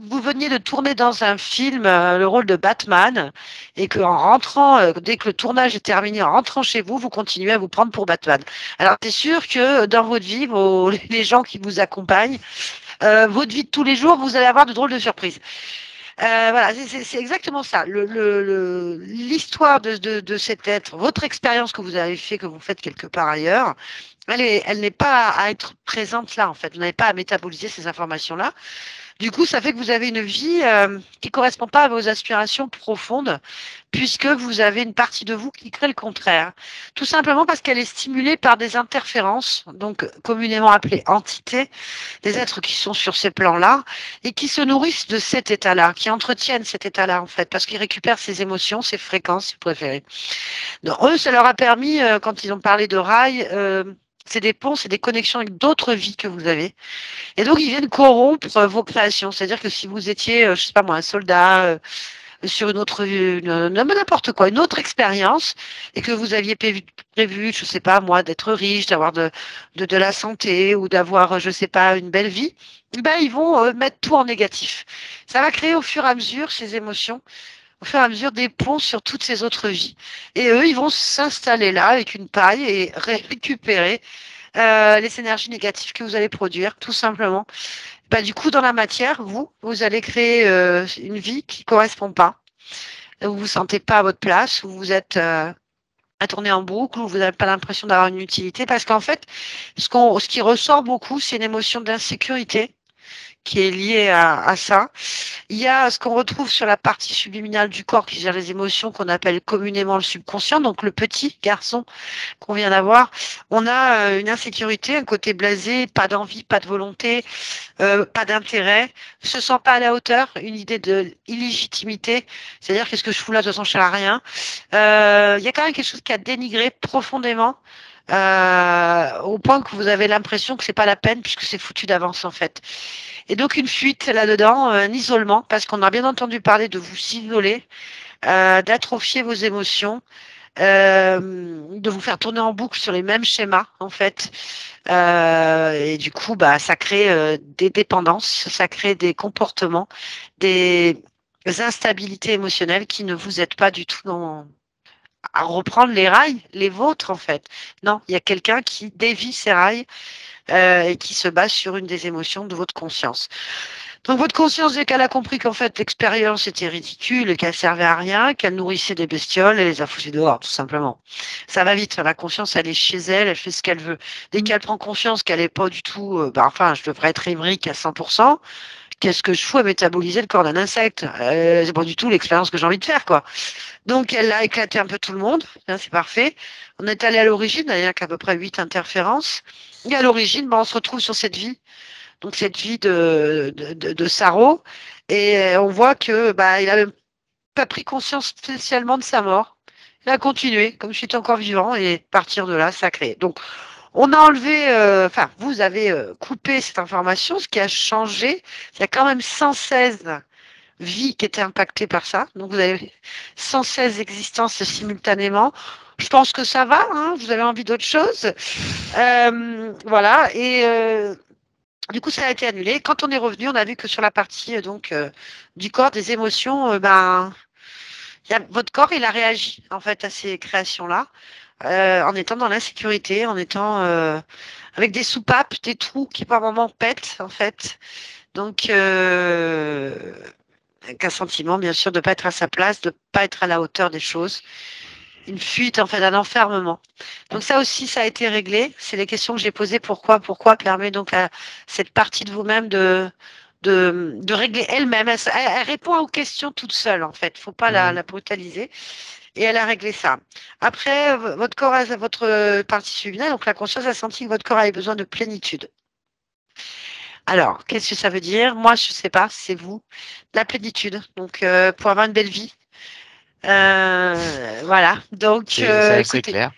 vous veniez de tourner dans un film le rôle de Batman et qu'en rentrant, dès que le tournage est terminé, en rentrant chez vous, vous continuez à vous prendre pour Batman. Alors, c'est sûr que dans votre vie, les gens qui vous accompagnent, votre vie de tous les jours, vous allez avoir de drôles de surprises. Voilà, c'est exactement ça. L'histoire de cet être, votre expérience que vous avez fait, que vous faites quelque part ailleurs, elle n'est pas à être présente là, en fait. Vous n'avez pas à métaboliser ces informations-là. Du coup, ça fait que vous avez une vie qui ne correspond pas à vos aspirations profondes, puisque vous avez une partie de vous qui crée le contraire. Tout simplement parce qu'elle est stimulée par des interférences, donc communément appelées entités, des êtres qui sont sur ces plans-là, et qui se nourrissent de cet état-là, qui entretiennent cet état-là, en fait, parce qu'ils récupèrent ses émotions, ses fréquences, si vous préférez. Donc, eux, ça leur a permis, quand ils ont parlé de rail, c'est des ponts, c'est des connexions avec d'autres vies que vous avez. Et donc, ils viennent corrompre vos créations. C'est-à-dire que si vous étiez, je sais pas moi, un soldat sur n'importe quoi, une autre expérience, et que vous aviez prévu, je sais pas moi, d'être riche, d'avoir de la santé ou d'avoir, je sais pas, une belle vie, ben, ils vont mettre tout en négatif. Ça va créer au fur et à mesure ces émotions, au fur et à mesure des ponts sur toutes ces autres vies. Et eux, ils vont s'installer là avec une paille et récupérer les énergies négatives que vous allez produire, tout simplement. Bah, du coup, dans la matière, vous allez créer une vie qui ne correspond pas. Vous vous sentez pas à votre place, où vous êtes à tourner en boucle, où vous n'avez pas l'impression d'avoir une utilité, parce qu'en fait, ce qui ressort beaucoup, c'est une émotion d'insécurité qui est liée à ça. Il y a ce qu'on retrouve sur la partie subliminale du corps qui gère les émotions, qu'on appelle communément le subconscient, donc le petit garçon qu'on vient d'avoir. On a une insécurité, un côté blasé, pas d'envie, pas de volonté, pas d'intérêt, se sent pas à la hauteur, une idée de illégitimité, c'est-à-dire qu'est-ce que je fous là, de toute façon je sers à rien. Il y a quand même quelque chose qui a dénigré profondément, au point que vous avez l'impression que c'est pas la peine puisque c'est foutu d'avance en fait. Et donc une fuite là-dedans, un isolement, parce qu'on a bien entendu parler de vous isoler, d'atrophier vos émotions, de vous faire tourner en boucle sur les mêmes schémas en fait. Et du coup, bah, ça crée des dépendances, ça crée des comportements, des instabilités émotionnelles qui ne vous aident pas du tout à reprendre les rails, les vôtres en fait. Non, il y a quelqu'un qui dévie ces rails et qui se base sur une des émotions de votre conscience. Donc votre conscience, dès qu'elle a compris qu'en fait l'expérience était ridicule et qu'elle servait à rien, qu'elle nourrissait des bestioles, elle les a foutues dehors, tout simplement. Ça va vite, la conscience, elle est chez elle, elle fait ce qu'elle veut. Dès qu'elle prend conscience qu'elle n'est pas du tout, enfin, je devrais être émeric à 100%, qu'est-ce que je fous à métaboliser le corps d'un insecte? C'est pas du tout l'expérience que j'ai envie de faire, quoi. Donc elle a éclaté un peu tout le monde, hein, c'est parfait. On est allé à l'origine, il n'y a qu'à peu près 8 interférences. Et à l'origine, on se retrouve sur cette vie, donc cette vie de Saro, et on voit que bah, il a même pas pris conscience spécialement de sa mort. Il a continué, comme je suis encore vivant, et à partir de là, ça a créé. Donc, on a enlevé, enfin, vous avez coupé cette information, ce qui a changé. Il y a quand même 116 vies qui étaient impactées par ça. Donc, vous avez 116 existences simultanément. Je pense que ça va, hein, vous avez envie d'autre chose. Voilà, et du coup, ça a été annulé. Quand on est revenu, on a vu que sur la partie du corps, des émotions, votre corps, il a réagi en fait à ces créations-là, en étant dans l'insécurité, en étant avec des soupapes, des trous qui par moments pètent en fait. Donc, avec un sentiment, bien sûr, de ne pas être à sa place, de ne pas être à la hauteur des choses. Une fuite, en fait, un enfermement. Donc ça aussi, ça a été réglé. C'est les questions que j'ai posées. Pourquoi permet donc à cette partie de vous-même de régler elle-même. Elle répond aux questions toute seule, en fait. Faut pas la brutaliser. Et elle a réglé ça. Après, votre corps, votre partie subliminale, donc la conscience a senti que votre corps avait besoin de plénitude. Alors, qu'est-ce que ça veut dire? Moi, je sais pas, c'est vous. La plénitude. Donc, pour avoir une belle vie, Voilà. Donc, C'est assez écoutez. clair.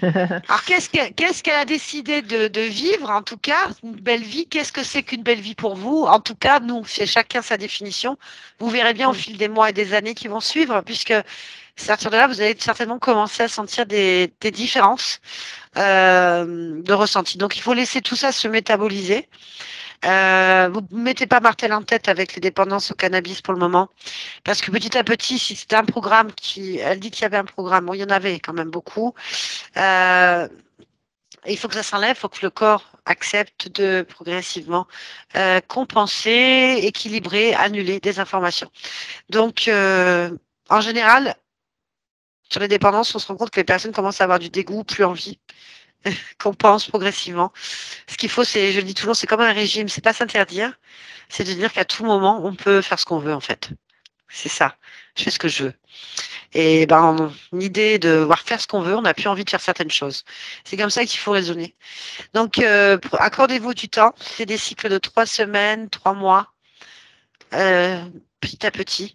Alors, qu'est-ce qu'elle a décidé de vivre, en tout cas, une belle vie? Qu'est-ce que c'est qu'une belle vie pour vous? En tout cas, nous, c'est chacun sa définition. Vous verrez bien au fil des mois et des années qui vont suivre, puisque à partir de là, vous allez certainement commencer à sentir des différences de ressenti. Donc, il faut laisser tout ça se métaboliser. Vous ne mettez pas Martel en tête avec les dépendances au cannabis pour le moment, parce que petit à petit, si c'était un programme elle dit qu'il y avait un programme, bon, il y en avait quand même beaucoup. Il faut que ça s'enlève, il faut que le corps accepte de progressivement compenser, équilibrer, annuler des informations. Donc, en général, sur les dépendances, on se rend compte que les personnes commencent à avoir du dégoût, plus envie, compensent progressivement. Ce qu'il faut, c'est, je le dis toujours, c'est comme un régime, c'est pas s'interdire, c'est de dire qu'à tout moment, on peut faire ce qu'on veut en fait. C'est ça. Je fais ce que je veux. Et ben, l'idée de voir faire ce qu'on veut, on n'a plus envie de faire certaines choses. C'est comme ça qu'il faut raisonner. Donc, accordez-vous du temps. C'est des cycles de 3 semaines, 3 mois, petit à petit.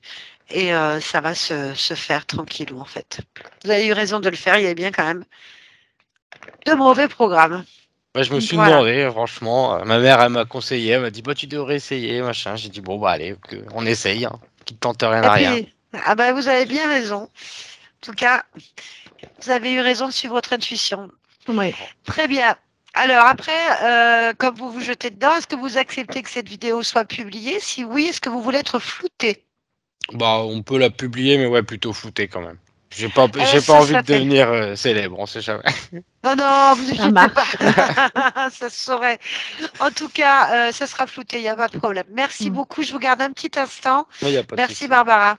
Et ça va se faire tranquillou, en fait. Vous avez eu raison de le faire. Il y avait bien quand même de mauvais programmes. Bah, je me suis Voilà. demandé, franchement. Ma mère, elle m'a conseillé, elle m'a dit, bah, tu devrais essayer, machin. J'ai dit, bon, bah, allez, on essaye, hein. Qui ne tente rien Et à rien. puis, ah ben, vous avez bien raison. En tout cas, vous avez eu raison de suivre votre intuition. Oui. Très bien. Alors après, comme vous vous jetez dedans, est-ce que vous acceptez que cette vidéo soit publiée? Si oui, est-ce que vous voulez être flouté? Bah, on peut la publier, mais ouais, plutôt flouté quand même. J'ai pas Eh, envie ça de sera fait. devenir célèbre, on sait jamais. Non, non, vous Ça inquiétez pas. marche. Ça se saurait. En tout cas, ça sera flouté, il n'y a pas de problème. Merci Mm. beaucoup. Je vous garde un petit instant. Mais il n'y a pas de Merci souci. Barbara.